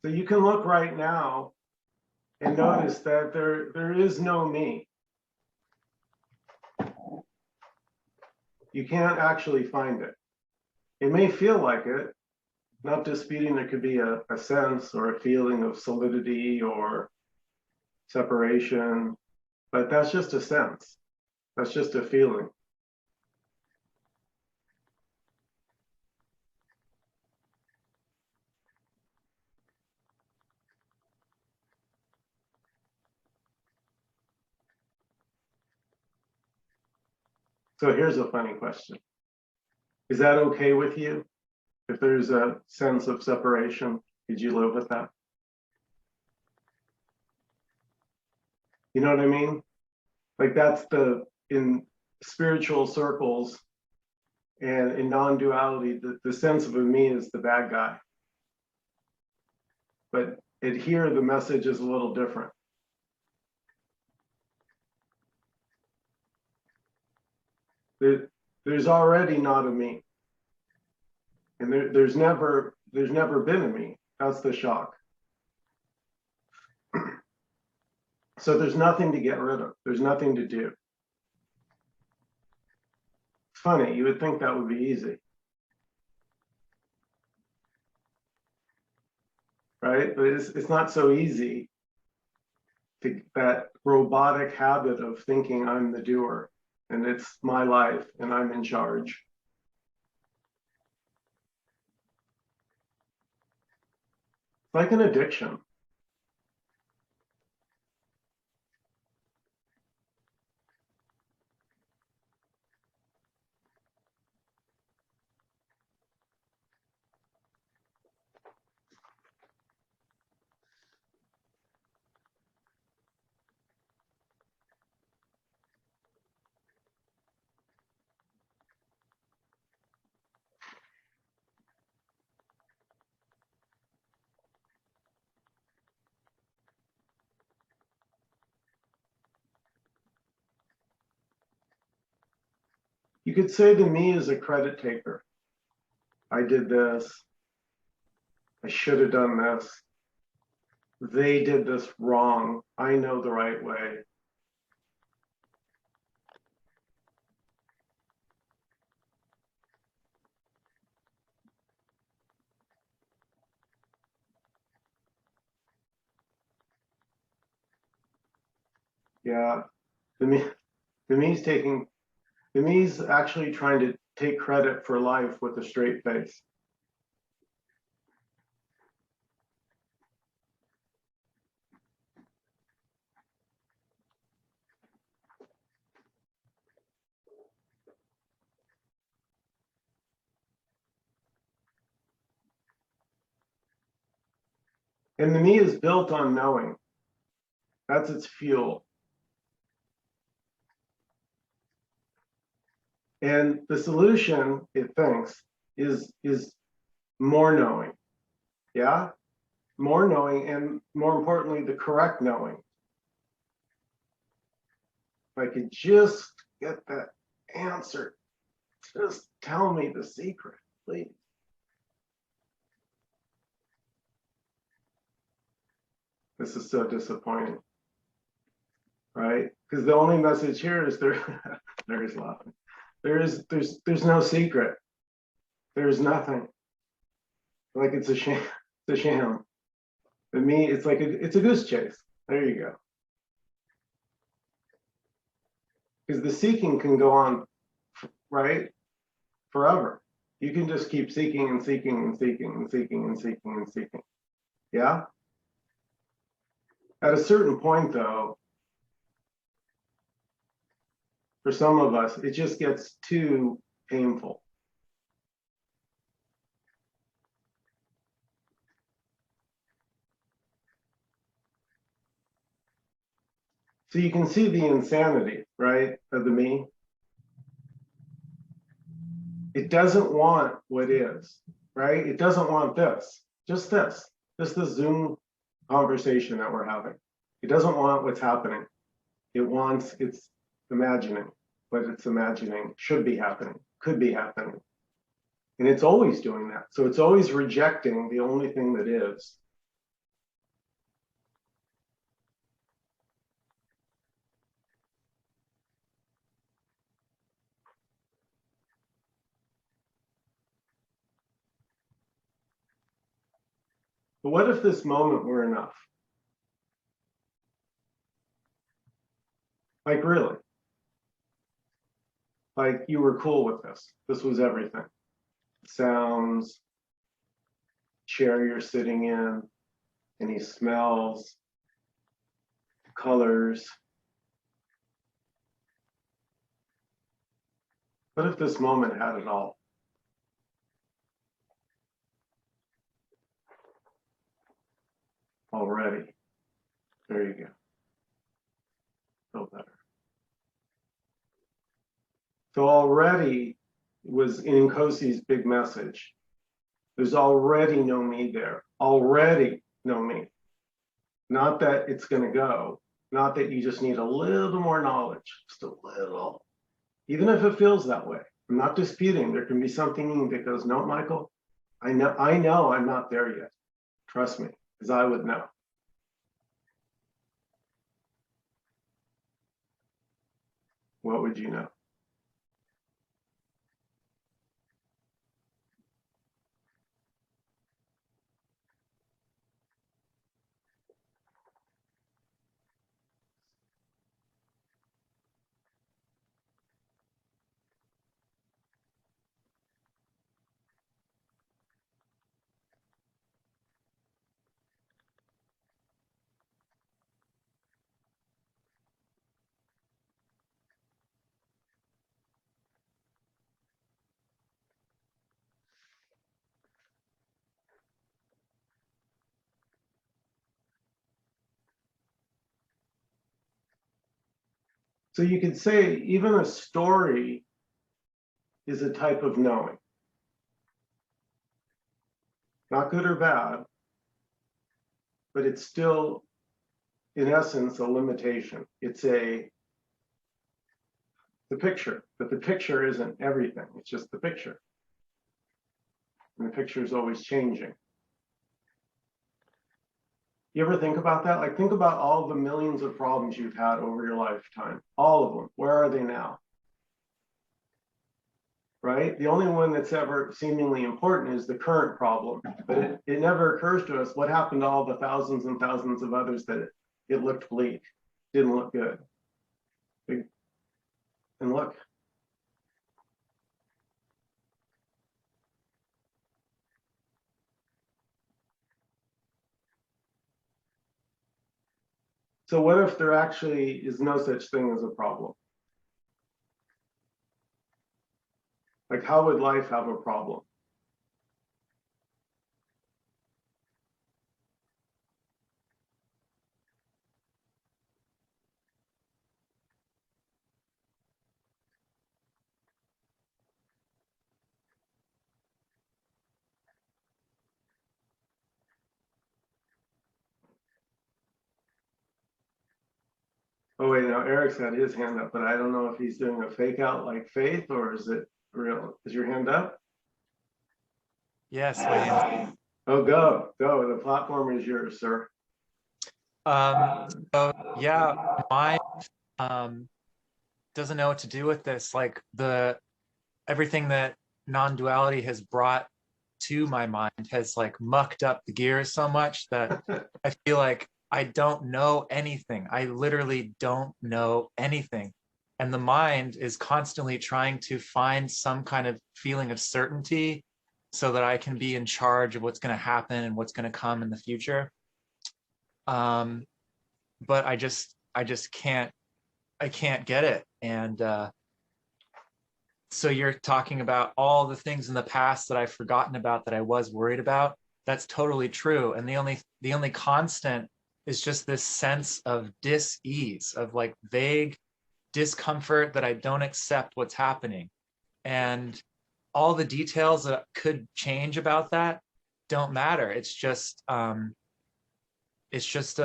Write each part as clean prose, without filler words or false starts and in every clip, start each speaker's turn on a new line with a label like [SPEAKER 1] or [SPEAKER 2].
[SPEAKER 1] So you can look right now and notice that there is no me. You can't actually find it. It may feel like it, not disputing there could be a sense or a feeling of solidity or separation, but that's just a sense. That's just a feeling. So here's a funny question. Is that okay with you? If there's a sense of separation, could you live with that? You know what I mean? Like that's in spiritual circles and in non-duality, the sense of a me is the bad guy. But here, the message is a little different. There's already not a me. And there's never been a me. That's the shock. So there's nothing to get rid of. There's nothing to do. It's funny, you would think that would be easy. Right? But it's not so easy to that robotic habit of thinking I'm the doer and it's my life and I'm in charge. It's like an addiction. You could say the me is a credit taker. I did this. I should have done this. They did this wrong. I know the right way. Yeah, the me's actually trying to take credit for life with a straight face. And the me is built on knowing. That's its fuel. And the solution, it thinks, is more knowing. Yeah? More knowing, and more importantly, the correct knowing. If I could just get that answer, just tell me the secret, please. This is so disappointing, right? Because the only message here is there's laughing. There's no secret. There's nothing. Like it's a sham. It's a sham. To me, it's like it's a goose chase. There you go. Because the seeking can go on, right, forever. You can just keep seeking and seeking and seeking and seeking and seeking and seeking. Yeah. At a certain point, though, for some of us, it just gets too painful. So you can see the insanity, right, of the me. It doesn't want what is, right? It doesn't want this, just this Zoom conversation that we're having. It doesn't want what's happening. It wants it's imagining what it's imagining should be happening, could be happening. And it's always doing that. So it's always rejecting the only thing that is. But what if this moment were enough? Like really? Like you were cool with this. This was everything. Sounds, chair you're sitting in, any smells, colors. What if this moment had it all? Already. There you go. Feel better. So already was in Nkosi's big message. There's already no me there. Already no me. Not that it's going to go. Not that you just need a little more knowledge. Just a little. Even if it feels that way. I'm not disputing. There can be something that goes, no, Michael, I know I'm not there yet. Trust me, because I would know. What would you know? So you could say even a story is a type of knowing. Not good or bad, but it's still, in essence, a limitation. It's the picture, but the picture isn't everything. It's just the picture. And the picture is always changing. You ever think about that? Like, think about all the millions of problems you've had over your lifetime. All of them. Where are they now? Right? The only one that's ever seemingly important is the current problem. But it never occurs to us what happened to all the thousands and thousands of others that it looked bleak, didn't look good. And look. So what if there actually is no such thing as a problem? Like, how would life have a problem? Oh wait, now Eric's got his hand up, but I don't know if he's doing a fake out like Faith or is it real? Is your hand up?
[SPEAKER 2] Yes, my hand.
[SPEAKER 1] Oh, go. The platform is yours, sir.
[SPEAKER 2] So yeah, mine doesn't know what to do with this. Like everything that non-duality has brought to my mind has like mucked up the gears so much that I feel like I don't know anything. I literally don't know anything. And the mind is constantly trying to find some kind of feeling of certainty so that I can be in charge of what's going to happen and what's going to come in the future. Um, but I just can't get it. And so you're talking about all the things in the past that I've forgotten about that I was worried about. That's totally true. And the only constant is just this sense of dis-ease, of like vague discomfort that I don't accept what's happening. And all the details that could change about that don't matter. It's just a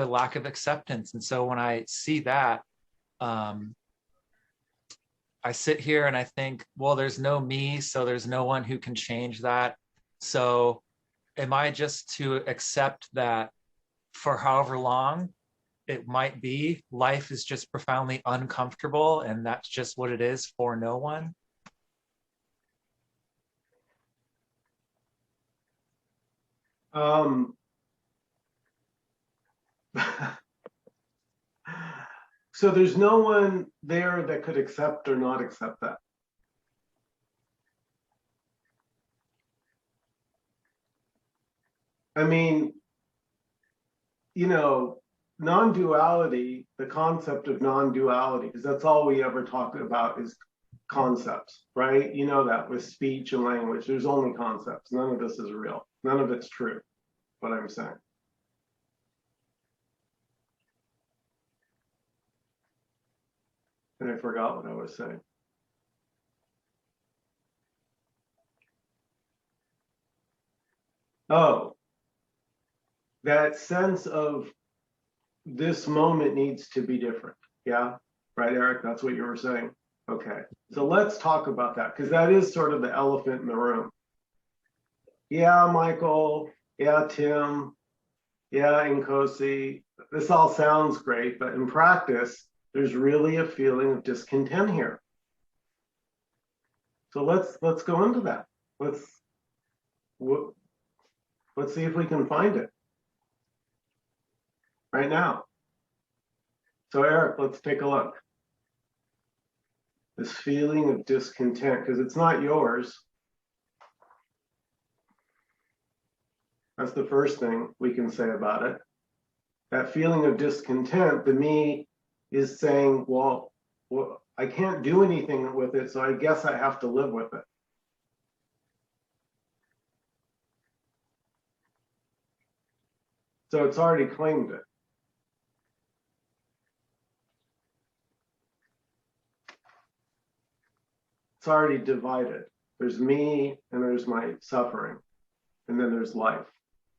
[SPEAKER 2] lack of acceptance. And so when I see that, um, I sit here and I think, well, there's no me, so there's no one who can change that. So am I just to accept that for however long it might be, life is just profoundly uncomfortable and that's just what it is for no one?
[SPEAKER 1] Um, So there's no one there that could accept or not accept that. I mean, you know, non-duality, the concept of non-duality, because that's all we ever talk about is concepts, right? You know that with speech and language, there's only concepts. None of this is real. None of it's true, what I'm saying. And I forgot what I was saying. Oh, that sense of this moment needs to be different. Yeah, right, Eric? That's what you were saying. Okay, so let's talk about that because that is sort of the elephant in the room. Yeah, Michael. Yeah, Tim. Yeah, Nkosi. This all sounds great, but in practice, there's really a feeling of discontent here. So let's go into that. Let's let's see if we can find it right now. So Eric, let's take a look. This feeling of discontent, because it's not yours. That's the first thing we can say about it. That feeling of discontent, the me is saying, well, I can't do anything with it, so I guess I have to live with it. So it's already claimed it. It's already divided. There's me and there's my suffering, and then there's life.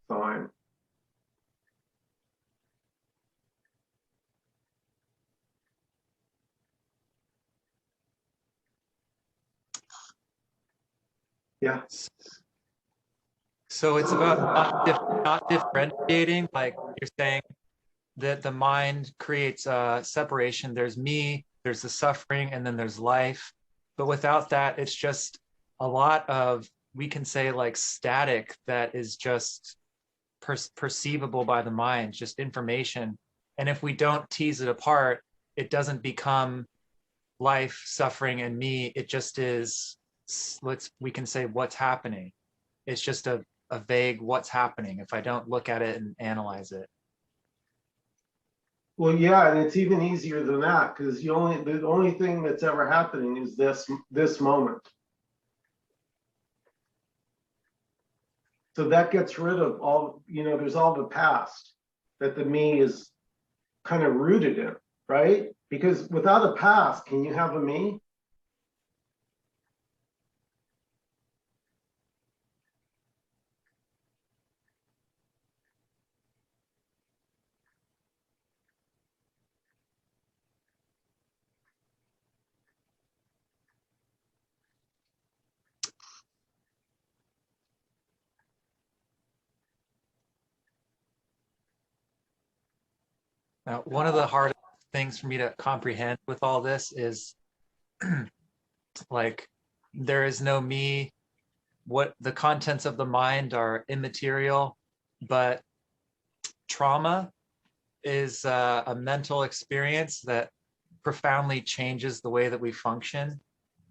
[SPEAKER 1] So I'm yeah.
[SPEAKER 2] So it's about not differentiating, like you're saying that the mind creates a separation. There's me, there's the suffering, and then there's life. But without that, it's just a lot of, we can say, like static that is just perceivable by the mind, just information. And if we don't tease it apart, it doesn't become life, suffering, and me. It just is, we can say what's happening. It's just a vague what's happening if I don't look at it and analyze it.
[SPEAKER 1] Well, yeah, and it's even easier than that because the only thing that's ever happening is this moment. So that gets rid of all, there's all the past that the me is kind of rooted in, right? Because without a past, can you have a me?
[SPEAKER 2] Now, one of the hardest things for me to comprehend with all this is like, there is no me. What the contents of the mind are immaterial, but trauma is a mental experience that profoundly changes the way that we function.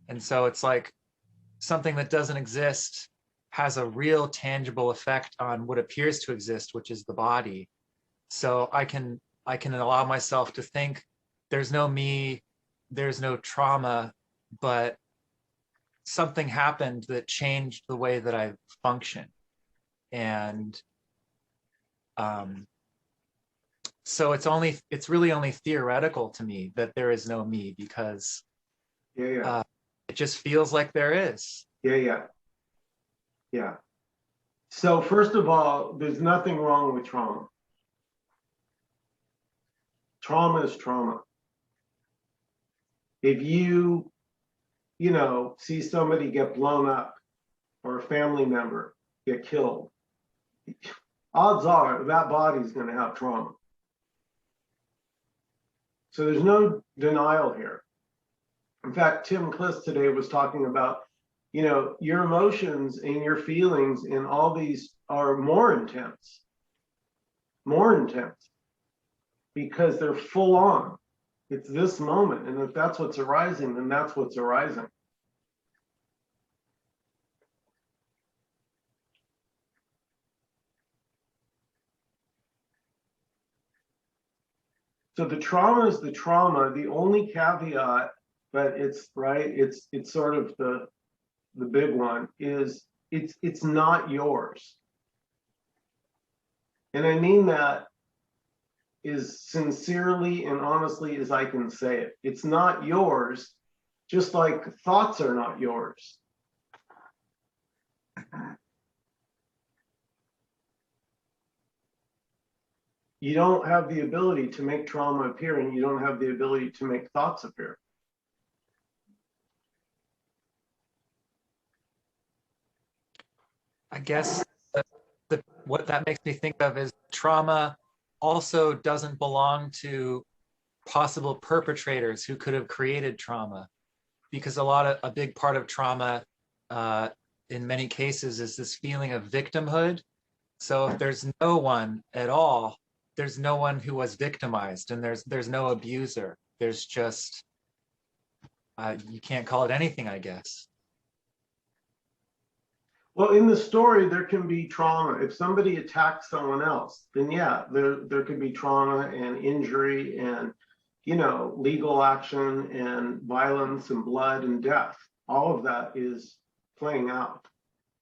[SPEAKER 2] And so it's like something that doesn't exist has a real tangible effect on what appears to exist, which is the body. So I can allow myself to think there's no me, there's no trauma, but something happened that changed the way that I function. And so it's really only theoretical to me that there is no me, because
[SPEAKER 1] Yeah.
[SPEAKER 2] it just feels like there is.
[SPEAKER 1] Yeah. So first of all, there's nothing wrong with trauma. Trauma is trauma. If see somebody get blown up or a family member get killed, odds are that body's going to have trauma. So there's no denial here. In fact, Tim Kliss today was talking about, your emotions and your feelings in all these are more intense. because they're full on. It's this moment. And if that's what's arising, then that's what's arising. So the trauma is the trauma. The only caveat, but it's right, it's sort of the big one, is it's not yours. And I mean that as sincerely and honestly as I can say it. It's not yours, just like thoughts are not yours. You don't have the ability to make trauma appear, and you don't have the ability to make thoughts appear.
[SPEAKER 2] I guess what that makes me think of is trauma also doesn't belong to possible perpetrators who could have created trauma, because a big part of trauma in many cases is this feeling of victimhood. So if there's no one at all, there's no one who was victimized, and there's no abuser. There's just you can't call it anything, I guess.
[SPEAKER 1] Well, in the story, there can be trauma. If somebody attacks someone else, then yeah, there could be trauma and injury and, you know, legal action and violence and blood and death. All of that is playing out,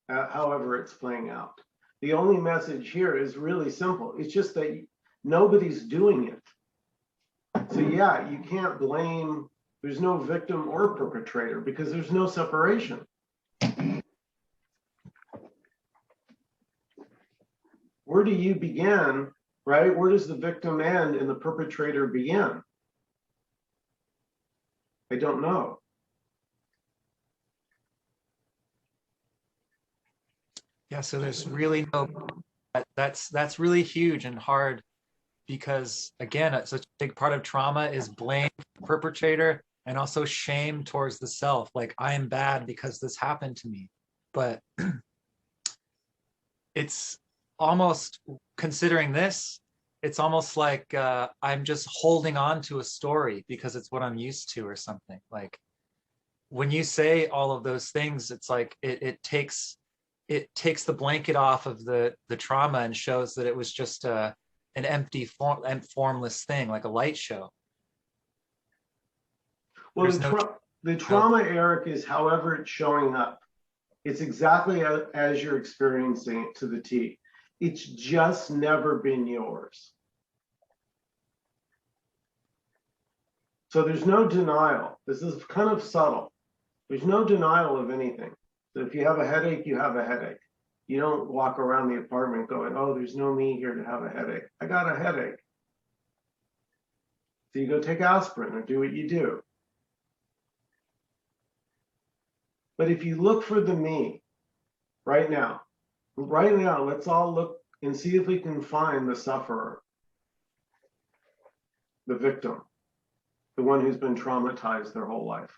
[SPEAKER 1] however it's playing out. The only message here is really simple. It's just that nobody's doing it. So yeah, you can't blame, there's no victim or perpetrator because there's no separation. Where do you begin, right? Where does the victim end and the perpetrator begin? I don't know.
[SPEAKER 2] Yeah, so there's really no, that's really huge and hard, because again, such a big part of trauma is blame for the perpetrator and also shame towards the self. Like, I am bad because this happened to me. But it's almost, considering this, it's almost like I'm just holding on to a story because it's what I'm used to or something. Like, when you say all of those things, it's like it takes the blanket off of the trauma and shows that it was just an empty formless thing, like a light show.
[SPEAKER 1] Well, the trauma, Eric, is however it's showing up. It's exactly as you're experiencing it to the T. It's just never been yours. So there's no denial. This is kind of subtle. There's no denial of anything. So if you have a headache, you have a headache. You don't walk around the apartment going, oh, there's no me here to have a headache. I got a headache. So you go take aspirin or do what you do. But if you look for the me right now, let's all look and see if we can find the sufferer, the victim, the one who's been traumatized their whole life.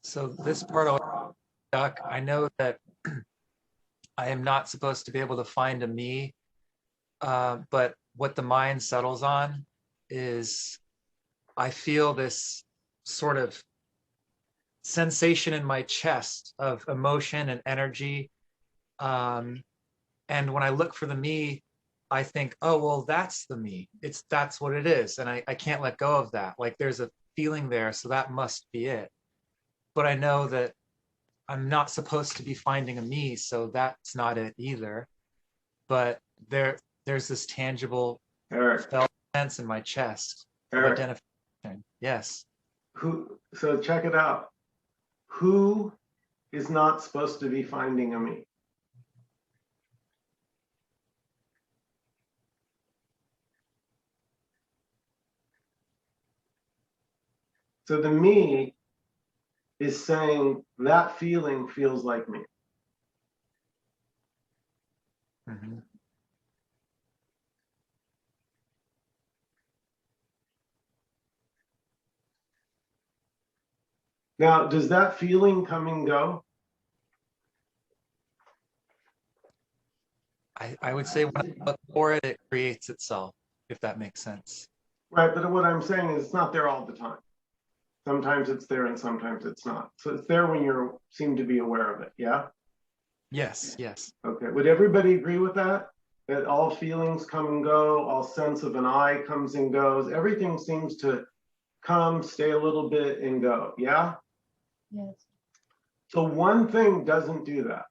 [SPEAKER 2] So this part of stuck. I know that I am not supposed to be able to find a me, but what the mind settles on is, I feel this sort of sensation in my chest of emotion and energy. And when I look for the me, I think, oh, well, that's the me. That's what it is. And I can't let go of that. Like, there's a feeling there, so that must be it. But I know that I'm not supposed to be finding a me, so that's not it either. But there's this tangible
[SPEAKER 1] Eric,
[SPEAKER 2] felt sense in my chest of
[SPEAKER 1] Eric,
[SPEAKER 2] identification. Yes.
[SPEAKER 1] so check it out. Who is not supposed to be finding a me? So the me is saying that feeling feels like me.
[SPEAKER 2] Mhm.
[SPEAKER 1] Now, does that feeling come and go?
[SPEAKER 2] I would say when I look for it, it creates itself, if that makes sense.
[SPEAKER 1] Right, but what I'm saying is it's not there all the time. Sometimes it's there and sometimes it's not. So it's there when you seem to be aware of it, yeah?
[SPEAKER 2] Yes, yes.
[SPEAKER 1] Okay, would everybody agree with that? That all feelings come and go, all sense of an I comes and goes, everything seems to come, stay a little bit and go, yeah?
[SPEAKER 3] Yes.
[SPEAKER 1] So one thing doesn't do that.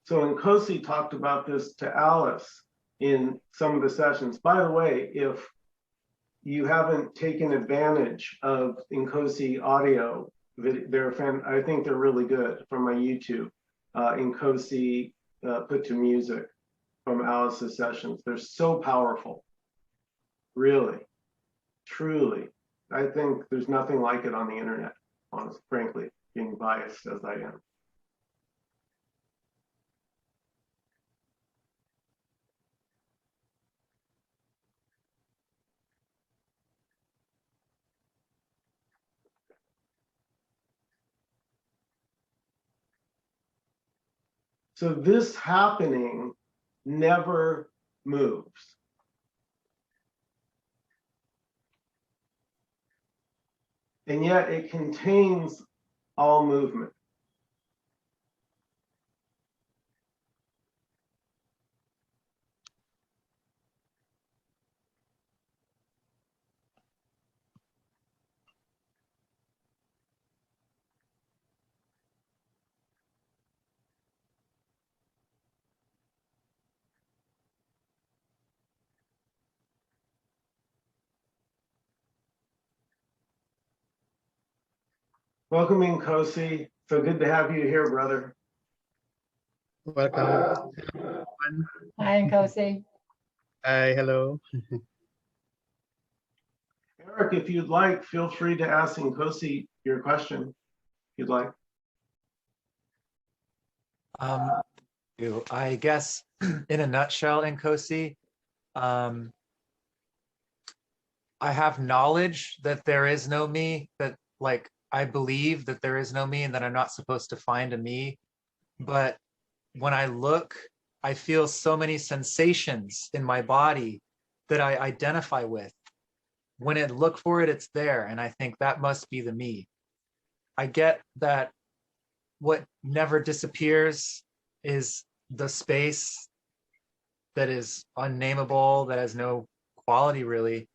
[SPEAKER 1] So Nkosi talked about this to Alice in some of the sessions. By the way, if you haven't taken advantage of Nkosi audio, I think they're really good from my YouTube. Nkosi put to music from Alice's sessions. They're so powerful, really, truly. I think there's nothing like it on the internet, honestly, frankly, being biased as I am. So this happening never moves. And yet it contains all movement. Welcome, Nkosi. So good to have you here, brother.
[SPEAKER 4] Welcome.
[SPEAKER 3] Hi, Nkosi.
[SPEAKER 4] Hi, hello.
[SPEAKER 1] Eric, if you'd like, feel free to ask Nkosi your question, if you'd like.
[SPEAKER 2] I guess in a nutshell, Nkosi, I have knowledge that there is no me, that like I believe that there is no me and that I'm not supposed to find a me. But when I look, I feel so many sensations in my body that I identify with. When I look for it, it's there. And I think that must be the me. I get that what never disappears is the space that is unnameable, that has no quality really,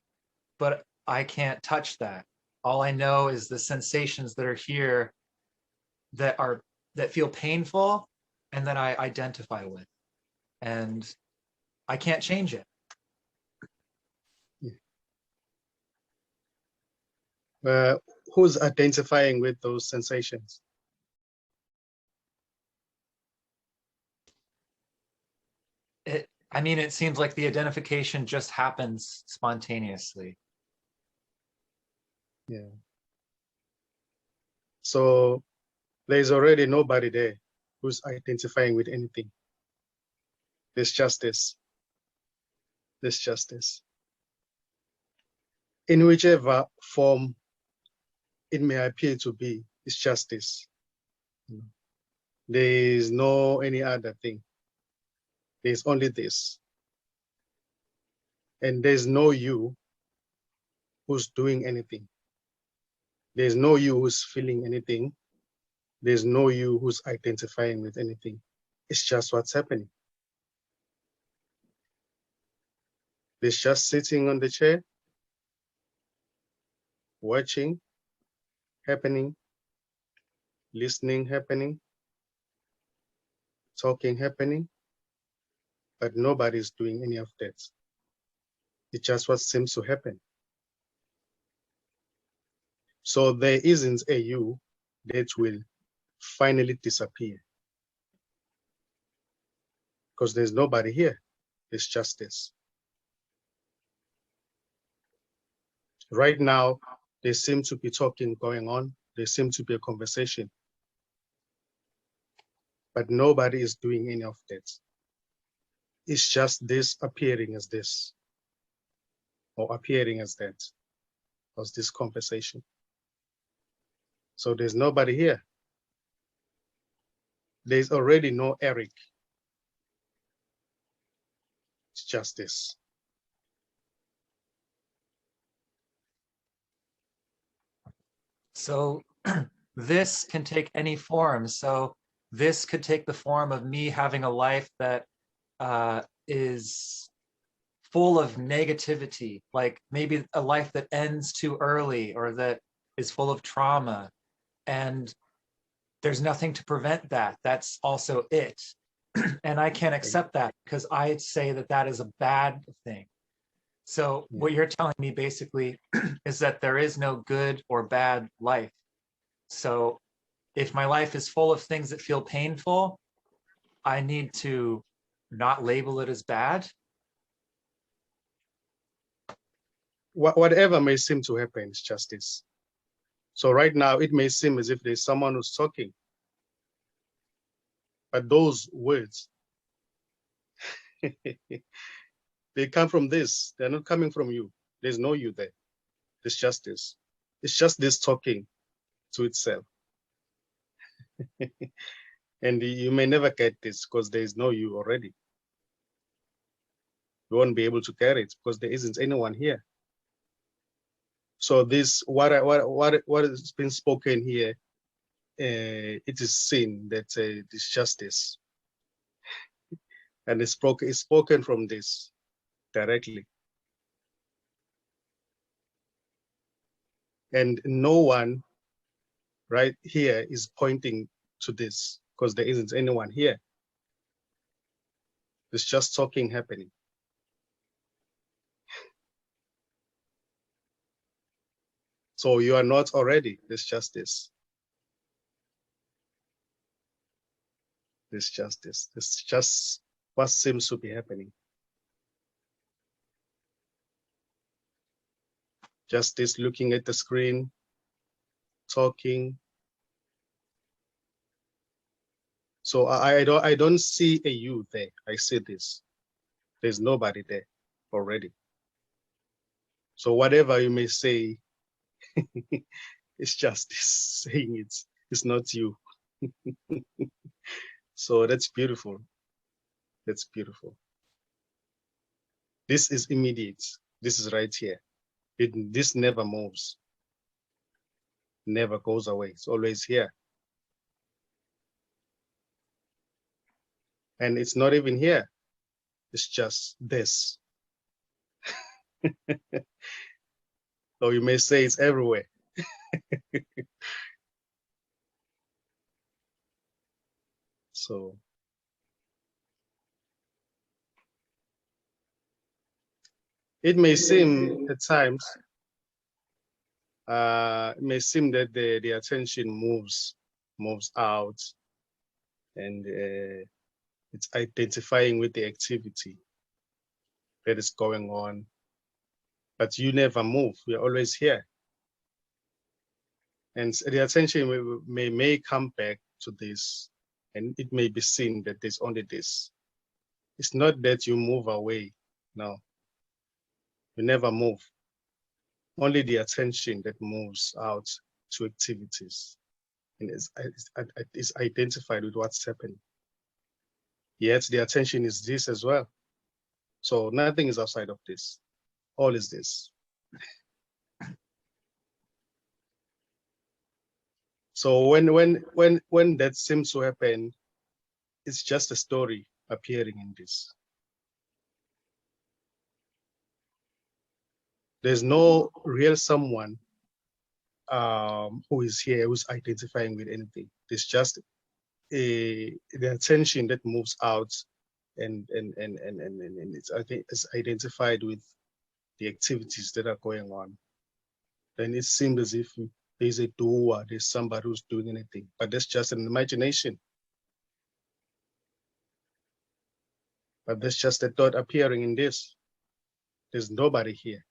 [SPEAKER 2] but I can't touch that. All I know is the sensations that are here that feel painful and that I identify with. And I can't change it.
[SPEAKER 4] Who's identifying with those sensations?
[SPEAKER 2] I mean, it seems like the identification just happens spontaneously.
[SPEAKER 4] Yeah. So there's already nobody there who's identifying with anything. There's justice. There's justice. In whichever form it may appear to be, it's justice. There is no any other thing. There's only this. And there's no you who's doing anything. There's no you who's feeling anything. There's no you who's identifying with anything. It's just what's happening. It's just sitting on the chair, watching, happening, listening, happening, talking, happening, but nobody's doing any of that. It's just what seems to happen. So there isn't a you that will finally disappear because there's nobody here. It's just this. Right now, there seems to be talking going on. There seems to be a conversation, but nobody is doing any of that. It's just this appearing as this, or appearing as that, as this conversation. So there's nobody here. There's already no Eric. It's just this.
[SPEAKER 2] So this can take any form. So this could take the form of me having a life that is full of negativity, like maybe a life that ends too early or that is full of trauma. And there's nothing to prevent that. That's also it. And I can't accept that because I say that that is a bad thing. So what you're telling me basically is that there is no good or bad life. So if my life is full of things that feel painful, I need to not label it as bad.
[SPEAKER 4] Whatever may seem to happen is just this. So right now, it may seem as if there's someone who's talking, but those words, they come from this. They're not coming from you. There's no you there. It's just this. It's just this talking to itself. And you may never get this because there is no you already. You won't be able to get it because there isn't anyone here. So this, what has been spoken here, it is seen that it's justice, and it's spoken from this directly, and no one right here is pointing to this because there isn't anyone here. It's just talking happening. So you are not already. It's just this. It's just this. It's just what seems to be happening. Just this, looking at the screen, talking. So I don't see a you there. I see this. There's nobody there already. So whatever you may say, it's just this saying it's not you. So that's beautiful. That's beautiful. This is immediate. This is right here. This never moves, never goes away. It's always here. And it's not even here. It's just this. So you may say it's everywhere. So it may seem at times, it may seem that the attention moves out, and it's identifying with the activity that is going on. But you never move. You're always here. And the attention may come back to this, and it may be seen that there's only this. It's not that you move away. No, you never move. Only the attention that moves out to activities and is identified with what's happening. Yet the attention is this as well. So nothing is outside of this. All is this. So when that seems to happen, it's just a story appearing in this. There's no real someone who is here, who's identifying with anything. There's just the attention that moves out and it's identified with the activities that are going on. Then it seems as if there's a doer, there's somebody who's doing anything, but that's just an imagination. But that's just a thought appearing in this. There's nobody here.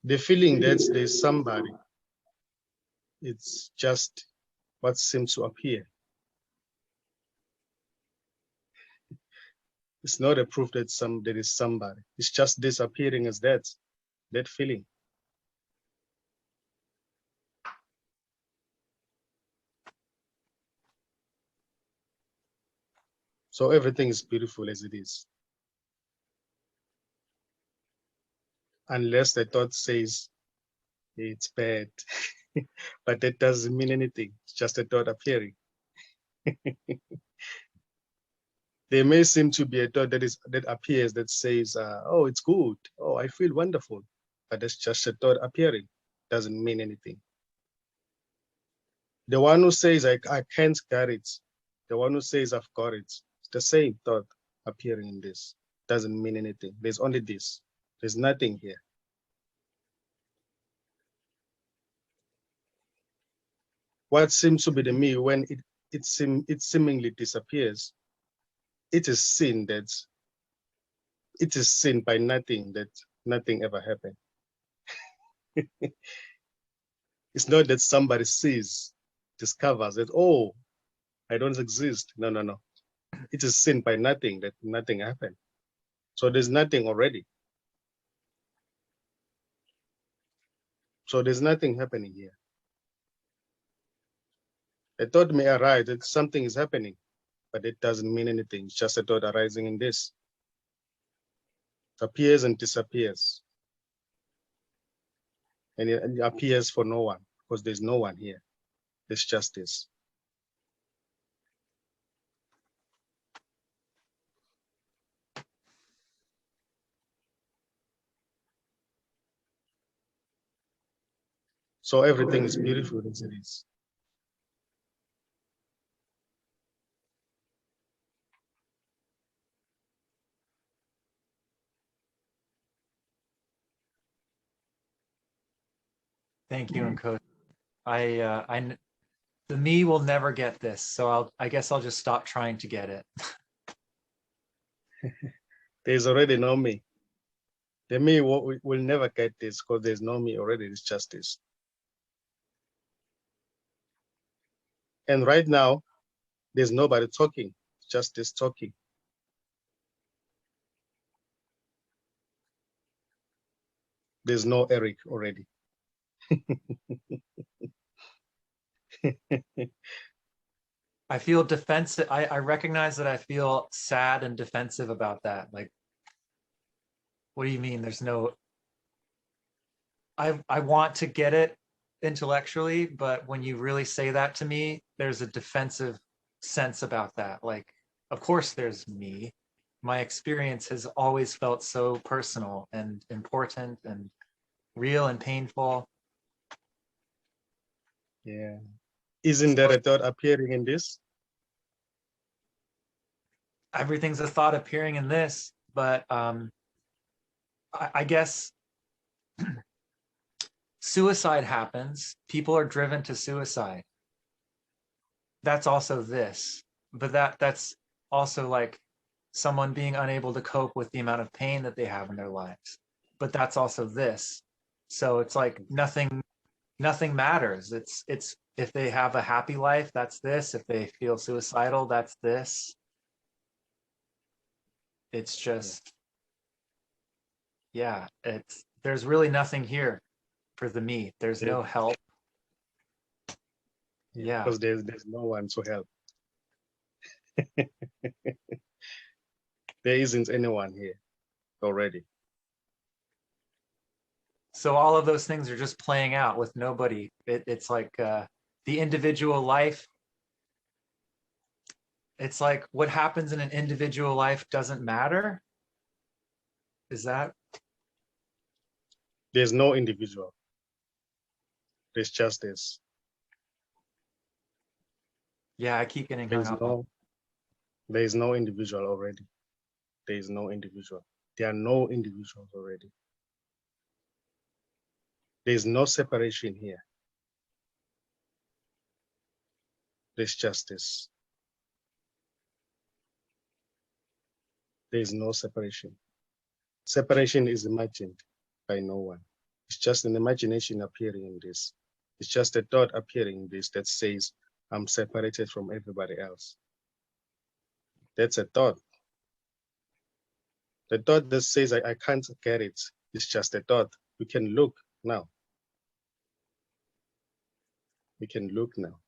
[SPEAKER 4] The feeling that there's somebody, it's just what seems to appear. It's not a proof that there is somebody. It's just disappearing as that feeling. So everything is beautiful as it is. Unless the thought says it's bad, but that doesn't mean anything. It's just a thought appearing. There may seem to be a thought that appears that says, oh, it's good. Oh, I feel wonderful. But that's just a thought appearing. Doesn't mean anything. The one who says, I can't get it. The one who says, I've got it. It's the same thought appearing in this. Doesn't mean anything. There's only this. There's nothing here. What seems to be the me when it seemingly disappears, it is seen by nothing, that nothing ever happened. It's not that somebody sees, discovers that, oh, I don't exist. No, no, no. It is seen by nothing, that nothing happened. So there's nothing already. So there's nothing happening here. A thought may arise that something is happening, but it doesn't mean anything. It's just a thought arising in this. It appears and disappears. And it appears for no one, because there's no one here. There's just this. So everything is beautiful as it is.
[SPEAKER 2] Thank you, Nkosi. The me will never get this, so I guess I'll just stop trying to get it.
[SPEAKER 4] There's already no me. The me will never get this because there's no me already. It's just this. And right now, there's nobody talking. It's just this talking. There's no Eric already.
[SPEAKER 2] I feel defensive. I recognize that I feel sad and defensive about that. Like, what do you mean there's no, I want to get it intellectually, but when you really say that to me, there's a defensive sense about that. Like, of course there's me. My experience has always felt so personal and important and real and painful.
[SPEAKER 4] Yeah. Isn't there a thought appearing in this?
[SPEAKER 2] Everything's a thought appearing in this, but I guess suicide happens. People are driven to suicide. That's also this, but that's also like someone being unable to cope with the amount of pain that they have in their lives. But that's also this. So it's like nothing matters. It's if they have a happy life, that's this. If they feel suicidal, that's this. It's just, yeah, there's really nothing here for the me. There's no help. Yeah.
[SPEAKER 4] Because there's no one to help. There isn't anyone here already.
[SPEAKER 2] So all of those things are just playing out with nobody. It's like the individual life it's like what happens in an individual life doesn't matter. Is that?
[SPEAKER 4] There's no individual. There's just this.
[SPEAKER 2] Yeah, I keep getting hung up on.
[SPEAKER 4] There is no individual already. There is no individual. There are no individuals already. There is no separation here. There's justice. There is no separation. Separation is imagined by no one. It's just an imagination appearing in this. It's just a thought appearing in this that says, I'm separated from everybody else. That's a thought. The thought that says, I can't get it. It's just a thought. We can look now. We can look now.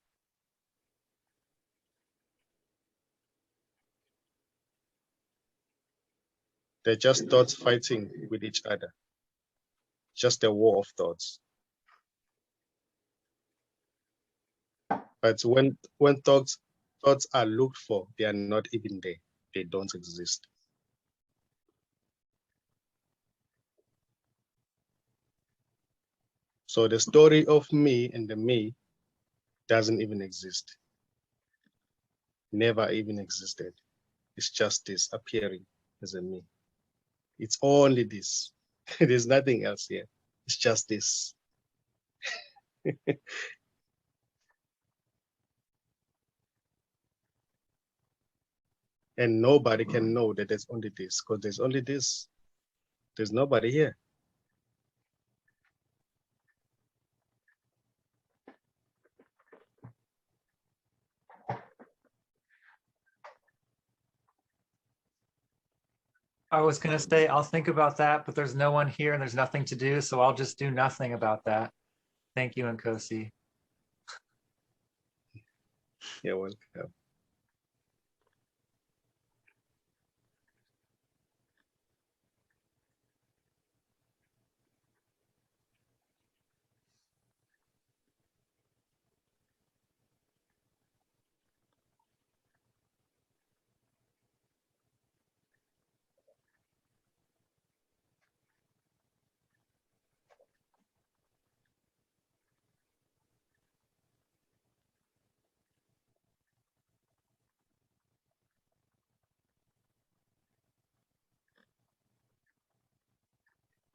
[SPEAKER 4] They're just thoughts fighting with each other. Just a war of thoughts. But when thoughts are looked for, they are not even there. They don't exist. So the story of me and the me doesn't even exist. Never even existed. It's just this appearing as a me. It's only this. There's nothing else here. It's just this. And nobody can know that there's only this, because there's only this. There's nobody here.
[SPEAKER 2] I was gonna say I'll think about that, but there's no one here and there's nothing to do, so I'll just do nothing about that. Thank you, Nkosi.
[SPEAKER 4] You're welcome.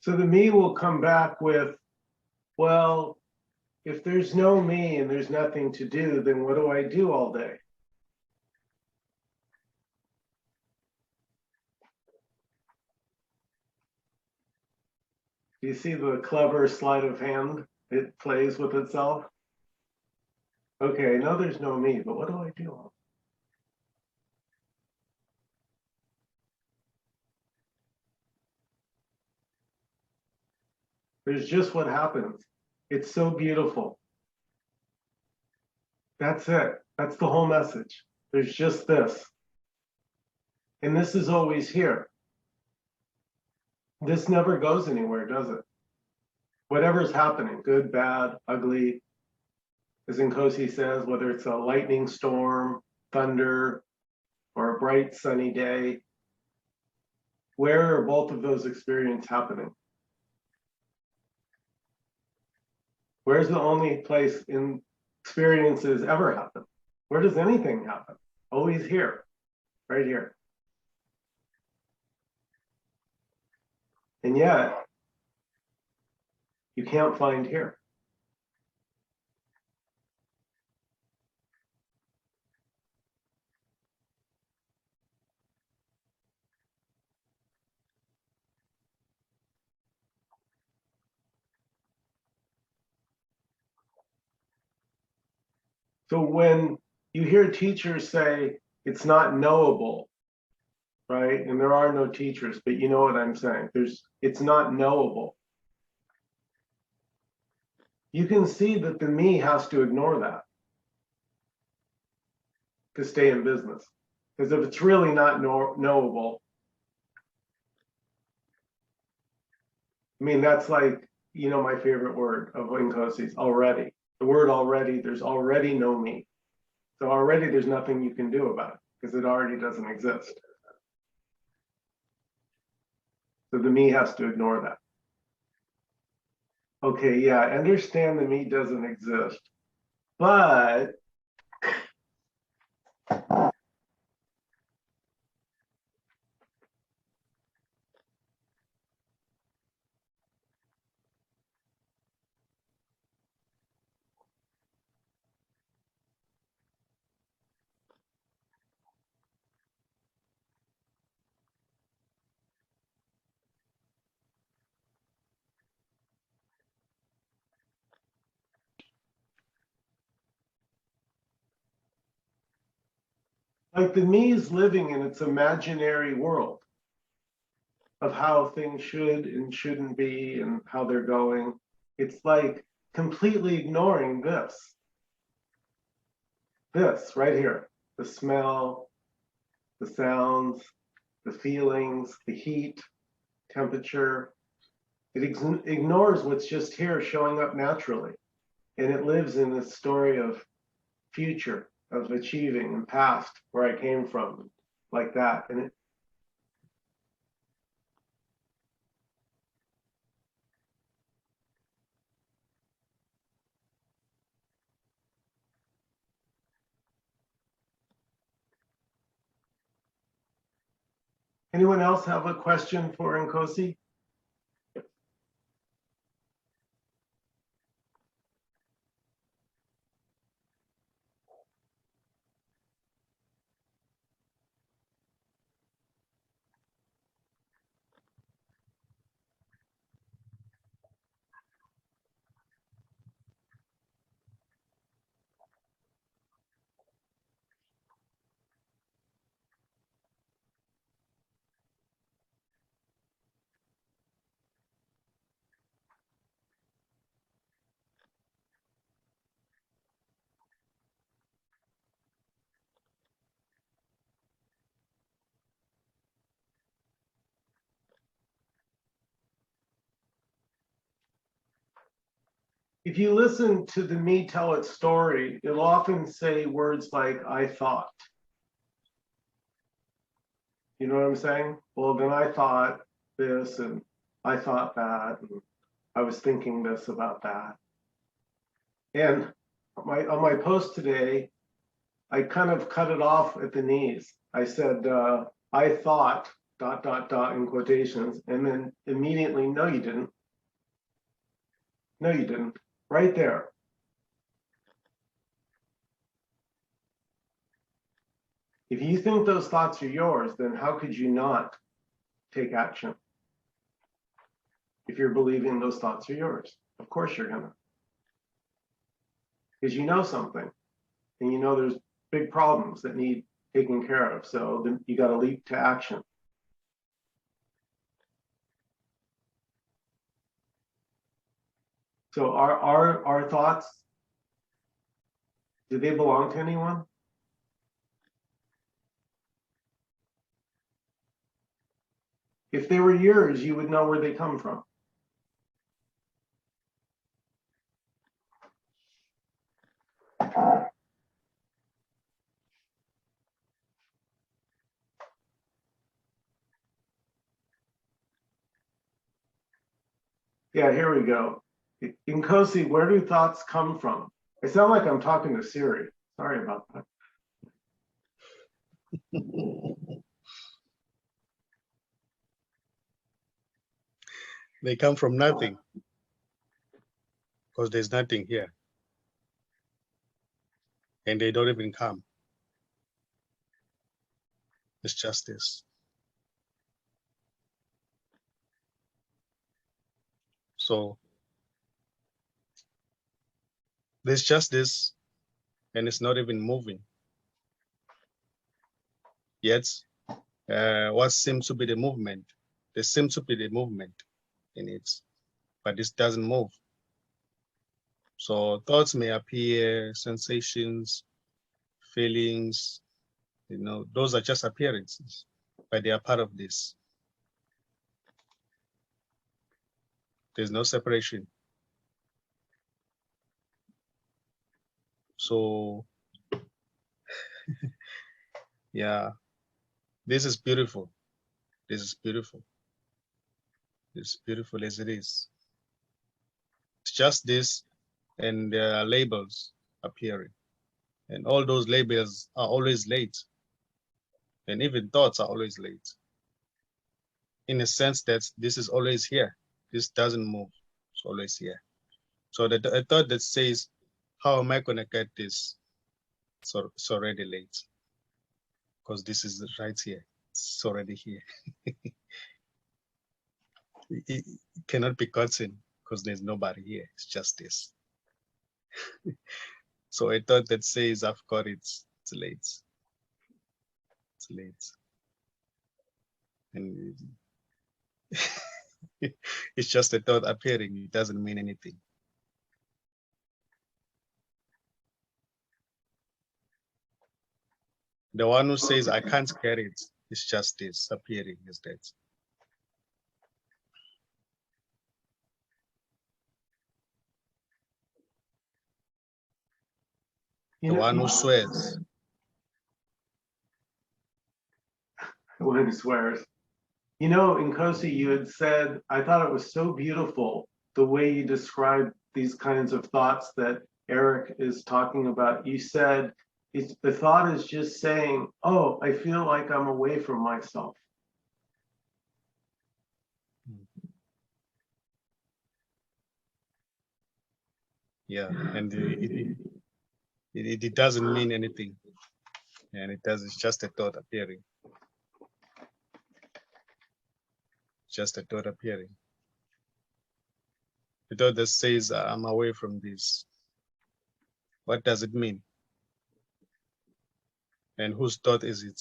[SPEAKER 1] So the me will come back with, well, if there's no me and there's nothing to do, then what do I do all day? You see the clever sleight of hand it plays with itself? Okay, I know there's no me, but what do I do? There's just what happens. It's so beautiful. That's it. That's the whole message. There's just this. And this is always here. This never goes anywhere, does it? Whatever's happening, good, bad, ugly, as Nkosi says, whether it's a lightning storm, thunder, or a bright sunny day, where are both of those experiences happening? Where's the only place in experiences ever happen? Where does anything happen? Always here, right here. And yet, you can't find here. So when you hear teachers say it's not knowable, right? And there are no teachers, but you know what I'm saying. It's not knowable. You can see that the me has to ignore that to stay in business. Because if it's really not knowable, I mean, that's like, you know, my favorite word of Nkosi's, already. The word already, there's already no me. So already there's nothing you can do about it because it already doesn't exist. So the me has to ignore that. Okay, yeah, I understand the me doesn't exist, but like the me is living in its imaginary world of how things should and shouldn't be and how they're going. It's like completely ignoring this right here, the smell, the sounds, the feelings, the heat, temperature. It ignores what's just here showing up naturally. And it lives in this story of future, of achieving and past, where I came from, like that. And anyone else have a question for Nkosi? If you listen to the me tell its story, it'll often say words like, I thought. You know what I'm saying? Well, then I thought this and I thought that, and I was thinking this about that. And on my post today, I kind of cut it off at the knees. I said, I thought, ... in quotations, and then immediately, no, you didn't. No, you didn't. Right there. If you think those thoughts are yours, then how could you not take action? If you're believing those thoughts are yours, of course you're gonna. Because you know something, and you know there's big problems that need taken care of. So then you got to leap to action. So our thoughts, do they belong to anyone? If they were yours, you would know where they come from. Yeah, here we go. Nkosi, where do thoughts come from? I sound like I'm talking to Siri. Sorry about that.
[SPEAKER 4] They come from nothing, because there's nothing here. And they don't even come. It's just this. So there's just this, and it's not even moving. Yet, what seems to be the movement? There seems to be the movement in it, but this doesn't move. So thoughts may appear, sensations, feelings, those are just appearances, but they are part of this. There's no separation. So Yeah, this is beautiful. This is beautiful. It's beautiful as it is. It's just this, and there are labels appearing. And all those labels are always late. And even thoughts are always late. In a sense that this is always here. This doesn't move. It's always here. So a thought that says, how am I going to get this? So it's already late. Because this is right here. It's already here. It cannot be gotten because there's nobody here. It's just this. So a thought that says, I've got it, it's late. It's late. And it's just a thought appearing. It doesn't mean anything. The one who says, I can't get it, it's just this appearing is that.
[SPEAKER 1] You
[SPEAKER 4] The
[SPEAKER 1] know,
[SPEAKER 4] one who swears.
[SPEAKER 1] when he swears. You know, Nkosi, you had said, I thought it was so beautiful the way you described these kinds of thoughts that Eric is talking about. You said the thought is just saying, oh, I feel like I'm away from myself.
[SPEAKER 4] Yeah, and it doesn't mean anything. And it's just a thought appearing. Just a thought appearing. The thought that says, I'm away from this. What does it mean? And whose thought is it?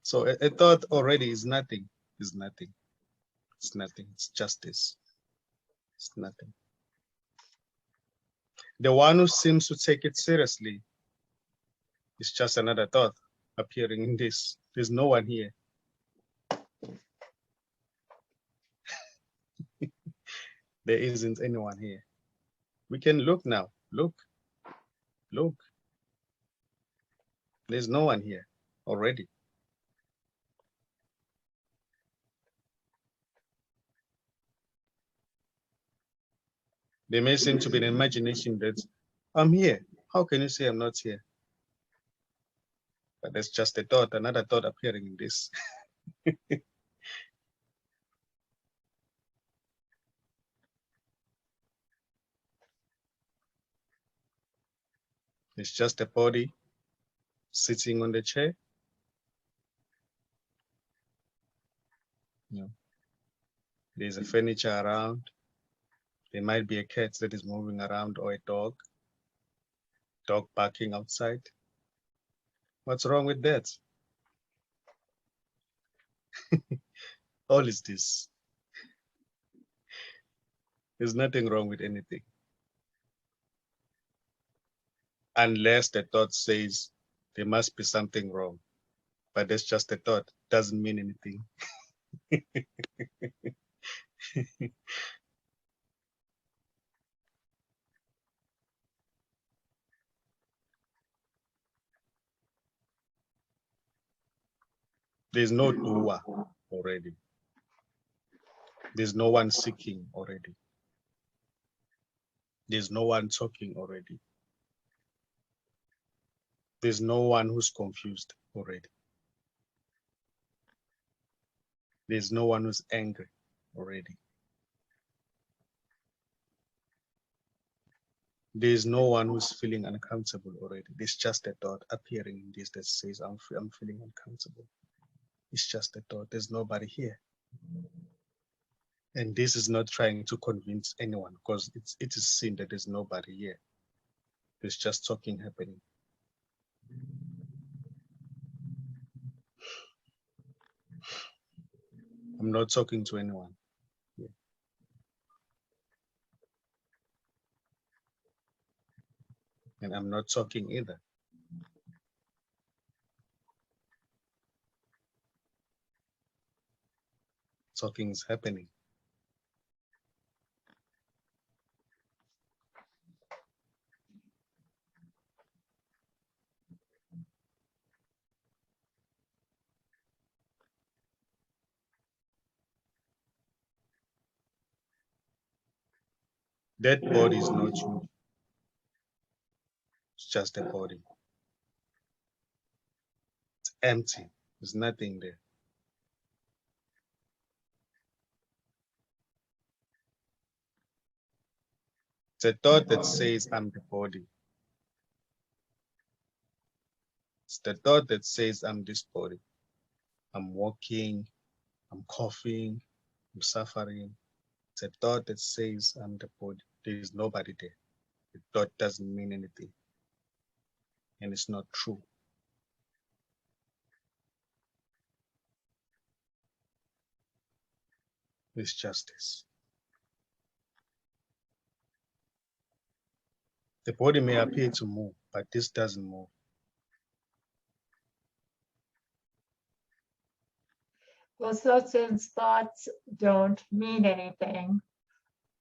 [SPEAKER 4] So a thought already is nothing. Is nothing. It's nothing. It's just this. It's nothing. The one who seems to take it seriously is just another thought appearing in this. There's no one here. There isn't anyone here. We can look now. Look. Look. There's no one here already. There may seem to be an imagination that I'm here. How can you say I'm not here? But that's just a thought, another thought appearing in this. It's just a body sitting on the chair. You know, there's a furniture around. There might be a cat that is moving around or a dog barking outside. What's wrong with that? All is this. There's nothing wrong with anything. Unless the thought says there must be something wrong. But that's just a thought, doesn't mean anything. There's no doer already. There's no one seeking already. There's no one talking already. There's no one who's confused already. There's no one who's angry already. There's no one who's feeling uncomfortable already. There's just a thought appearing in this that says, I'm feeling uncomfortable. It's just a thought. There's nobody here. And this is not trying to convince anyone because it is seen that there's nobody here. There's just talking happening. I'm not talking to anyone. Yeah. And I'm not talking either. Talking is happening. That body is not you. It's just a body. It's empty. There's nothing there. It's a thought that says, I'm the body. It's the thought that says, I'm this body. I'm walking, I'm coughing, I'm suffering. It's a thought that says, I'm the body. There is nobody there. The thought doesn't mean anything. And it's not true. It's justice. The body may appear to move, but this doesn't move.
[SPEAKER 3] Well, so since thoughts don't mean anything,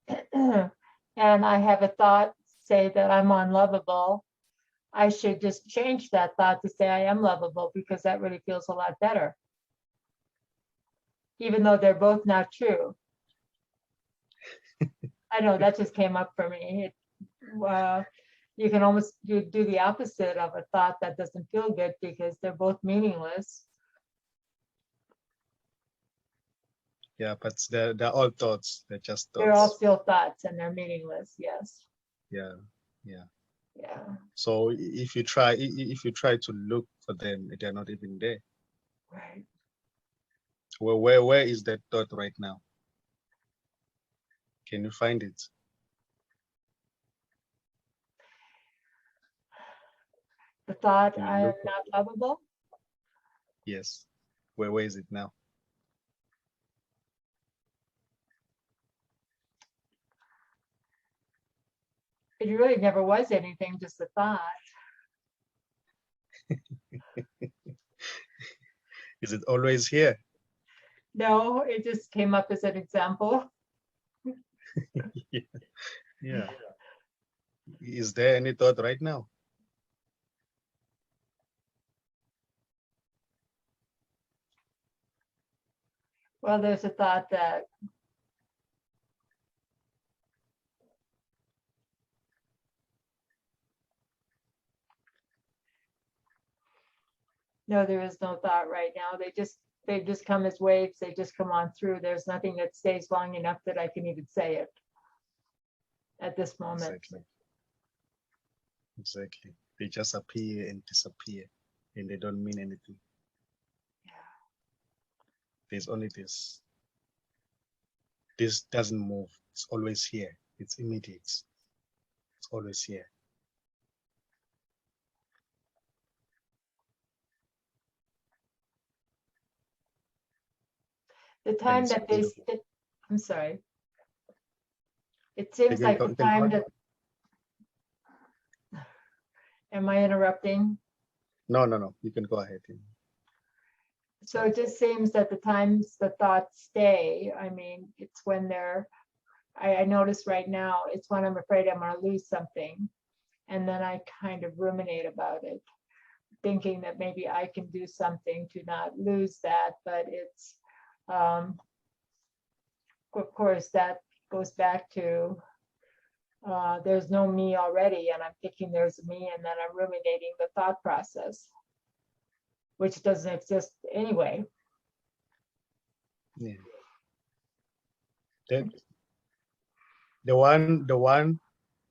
[SPEAKER 3] and I have a thought say that I'm unlovable, I should just change that thought to say I am lovable, because that really feels a lot better. Even though they're both not true. I know that just came up for me. You can almost do the opposite of a thought that doesn't feel good, because they're both meaningless.
[SPEAKER 4] Yeah, but they're all thoughts. They're just thoughts.
[SPEAKER 3] They're all still thoughts and they're meaningless. Yes.
[SPEAKER 4] Yeah, yeah.
[SPEAKER 3] Yeah.
[SPEAKER 4] So if you try to look for them, they're not even there.
[SPEAKER 3] Right.
[SPEAKER 4] Where is that thought right now? Can you find it?
[SPEAKER 3] The thought
[SPEAKER 4] Can you
[SPEAKER 3] I am
[SPEAKER 4] look for
[SPEAKER 3] not lovable.
[SPEAKER 4] Yes. Where is it now?
[SPEAKER 3] It really never was anything, just a thought.
[SPEAKER 4] Is it always here?
[SPEAKER 3] No, it just came up as an example.
[SPEAKER 4] Yeah. Is there any thought right now?
[SPEAKER 3] Well, there's a thought that no, there is no thought right now. They just come as waves. They just come on through. There's nothing that stays long enough that I can even say it at this moment.
[SPEAKER 4] Exactly. They just appear and disappear, and they don't mean anything.
[SPEAKER 3] Yeah.
[SPEAKER 4] There's only this. This doesn't move. It's always here. It's immediate. It's always here.
[SPEAKER 3] The time
[SPEAKER 4] it's
[SPEAKER 3] that they,
[SPEAKER 4] beautiful.
[SPEAKER 3] I'm sorry. It seems
[SPEAKER 4] You
[SPEAKER 3] like
[SPEAKER 4] can
[SPEAKER 3] the
[SPEAKER 4] go-
[SPEAKER 3] time that, am I interrupting?
[SPEAKER 4] No. You can go ahead.
[SPEAKER 3] So it just seems that the times the thoughts stay, I mean, it's when they're, I notice right now, it's when I'm afraid I'm gonna lose something. And then I kind of ruminate about it, thinking that maybe I can do something to not lose that, but it's, of course, that goes back to, there's no me already, and I'm thinking there's me, and then I'm ruminating the thought process, which doesn't exist anyway.
[SPEAKER 4] Yeah. That the one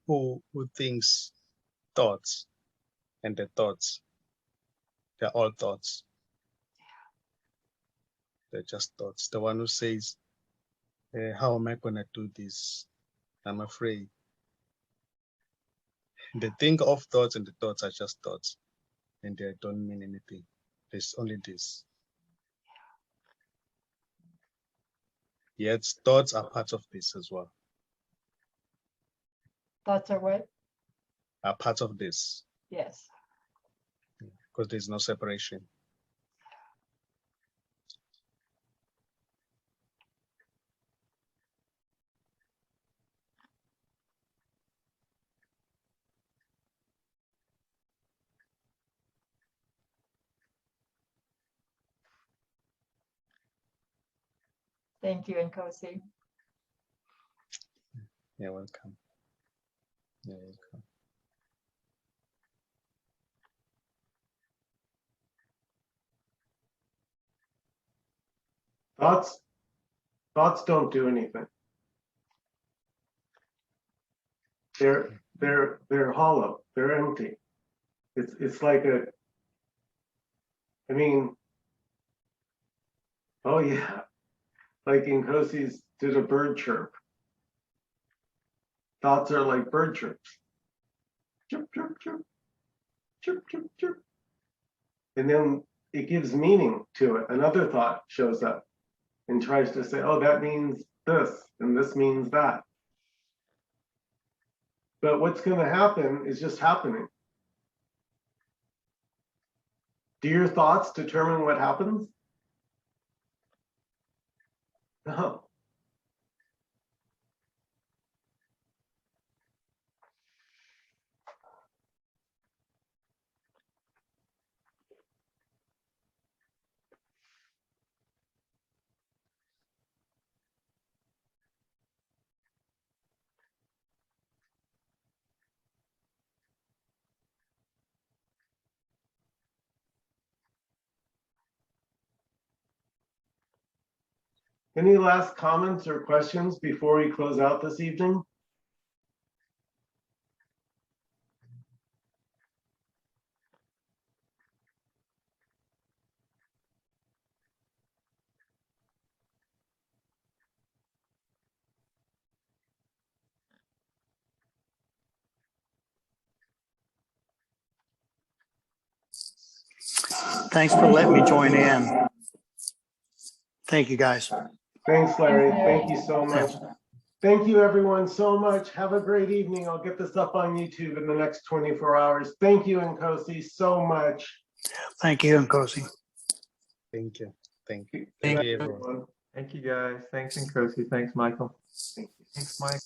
[SPEAKER 4] who thinks thoughts and the thoughts, they're all thoughts. They're just thoughts. The one who says, how am I gonna do this? I'm afraid. They think of thoughts and the thoughts are just thoughts, and they don't mean anything. There's only this. Yet thoughts are part of this as well.
[SPEAKER 3] Thoughts are what?
[SPEAKER 4] Are part of this,
[SPEAKER 3] Yes.
[SPEAKER 4] because there's no separation.
[SPEAKER 3] Thank you, Nkosi.
[SPEAKER 4] You're welcome. Yeah, okay.
[SPEAKER 1] Thoughts don't do anything. They're hollow. They're empty. It's like I mean, oh yeah, like Nkosi's did a bird chirp. Thoughts are like bird chirps. Chirp, chirp, chirp, chirp, chirp, chirp. And then it gives meaning to it. Another thought shows up and tries to say, oh, that means this, and this means that. But what's going to happen is just happening. Do your thoughts determine what happens? No. Any last comments or questions before we close out this evening?
[SPEAKER 5] Thanks for letting me join in. Thank you, guys.
[SPEAKER 1] Thanks, Larry.
[SPEAKER 3] Thanks, Larry.
[SPEAKER 1] Thank you so much. Thank you, everyone, so much. Have a great evening. I'll get this up on YouTube in the next 24 hours. Thank you, Nkosi, so much.
[SPEAKER 5] Thank you, Nkosi.
[SPEAKER 4] Thank you. Thank you.
[SPEAKER 2] Thank
[SPEAKER 4] Thank you,
[SPEAKER 2] you.
[SPEAKER 4] everyone.
[SPEAKER 1] Everyone.
[SPEAKER 6] Thank you, guys. Thanks, Nkosi. Thanks, Michael.
[SPEAKER 1] Thank you.
[SPEAKER 2] Thanks, Mike.